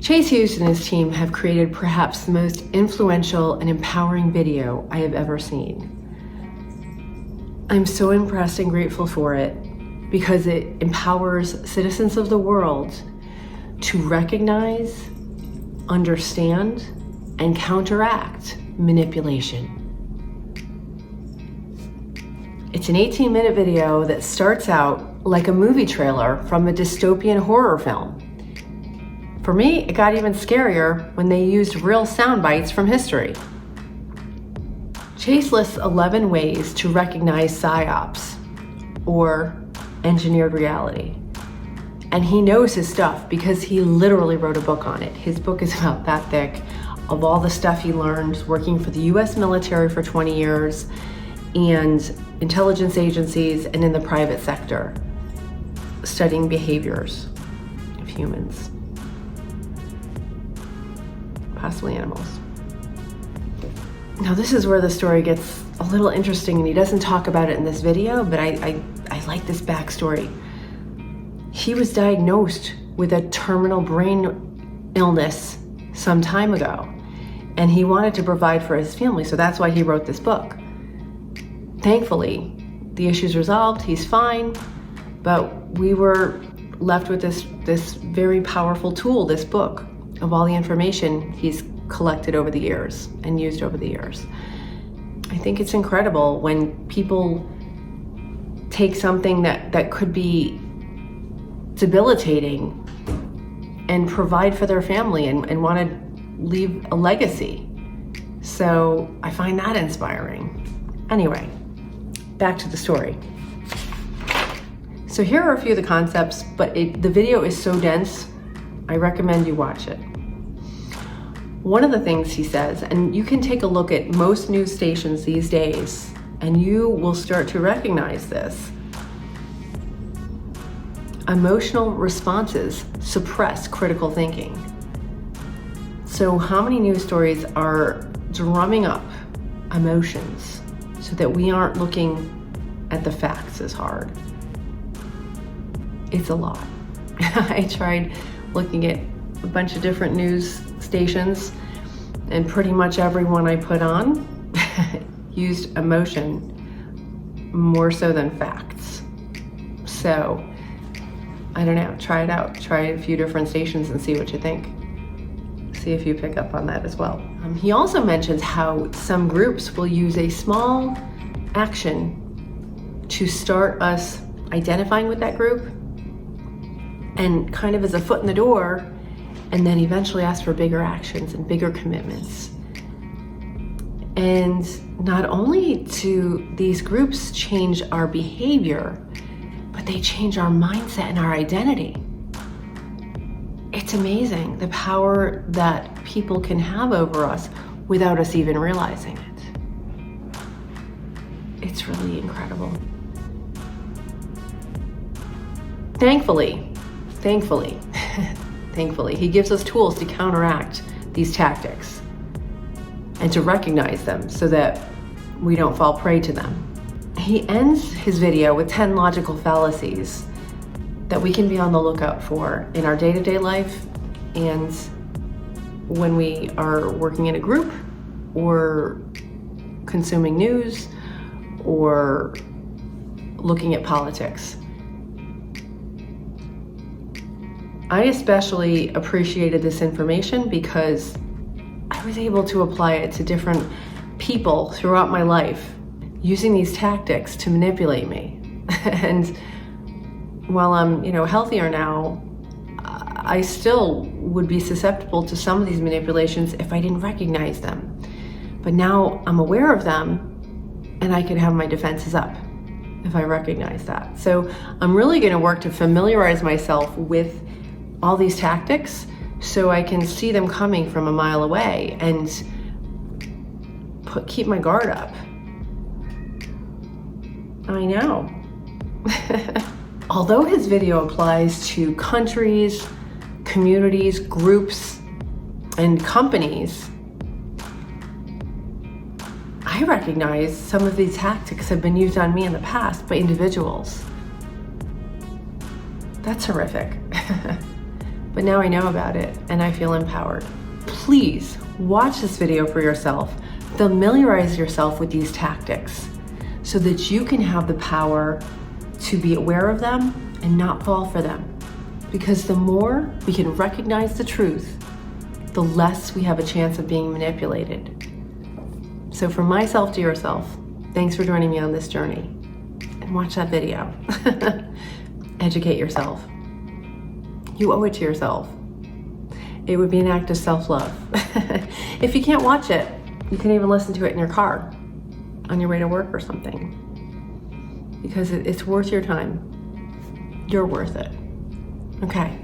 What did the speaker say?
Chase Hughes and his team have created perhaps the most influential and empowering video I have ever seen. I'm so impressed and grateful for it because it empowers citizens of the world to recognize, understand, and counteract manipulation. It's an 18-minute video that starts out like a movie trailer from a dystopian horror film. For me, it got even scarier when they used real sound bites from history. Chase lists 11 ways to recognize PsyOps, or engineered reality. And he knows his stuff because he literally wrote a book on it. His book is about that thick, of all the stuff he learned working for the US military for 20 years and intelligence agencies and in the private sector, studying behaviors of humans, possibly animals. Now this is where the story gets a little interesting, and he doesn't talk about it in this video, but I like this backstory. He was diagnosed with a terminal brain illness some time ago, and he wanted to provide for his family, so that's why he wrote this book. Thankfully, the issue's resolved, he's fine, but we were left with this very powerful tool, this book, of all the information he's collected over the years and used over the years. I think it's incredible when people take something that could be debilitating and provide for their family and want to leave a legacy. So I find that inspiring. Anyway, back to the story. So here are a few of the concepts, but the video is so dense, I recommend you watch it. One of the things he says, and you can take a look at most news stations these days, and you will start to recognize this. Emotional responses suppress critical thinking. So how many news stories are drumming up emotions so that we aren't looking at the facts as hard? It's a lot. I tried looking at a bunch of different news stations, and pretty much everyone I put on used emotion more so than facts. So I don't know, try it out. Try a few different stations and see what you think. See if you pick up on that as well. He also mentions how some groups will use a small action to start us identifying with that group and kind of as a foot in the door, and then eventually ask for bigger actions and bigger commitments. And not only do these groups change our behavior, but they change our mindset and our identity. It's amazing the power that people can have over us without us even realizing it. It's really incredible. Thankfully, he gives us tools to counteract these tactics and to recognize them so that we don't fall prey to them. He ends his video with 10 logical fallacies that we can be on the lookout for in our day-to-day life and when we are working in a group or consuming news or looking at politics. I especially appreciated this information because I was able to apply it to different people throughout my life, using these tactics to manipulate me. And while I'm, healthier now, I still would be susceptible to some of these manipulations if I didn't recognize them. But now I'm aware of them and I can have my defenses up if I recognize that. So I'm really going to work to familiarize myself with all these tactics so I can see them coming from a mile away and keep my guard up. I know. Although his video applies to countries, communities, groups, and companies, I recognize some of these tactics have been used on me in the past by individuals. That's horrific. but now I know about it and I feel empowered. Please watch this video for yourself. Familiarize yourself with these tactics so that you can have the power to be aware of them and not fall for them. Because the more we can recognize the truth, the less we have a chance of being manipulated. So from myself to yourself, thanks for joining me on this journey. And watch that video. Educate yourself. You owe it to yourself. It would be an act of self-love. If you can't watch it, you can even listen to it in your car on your way to work or something. Because it's worth your time. You're worth it. Okay.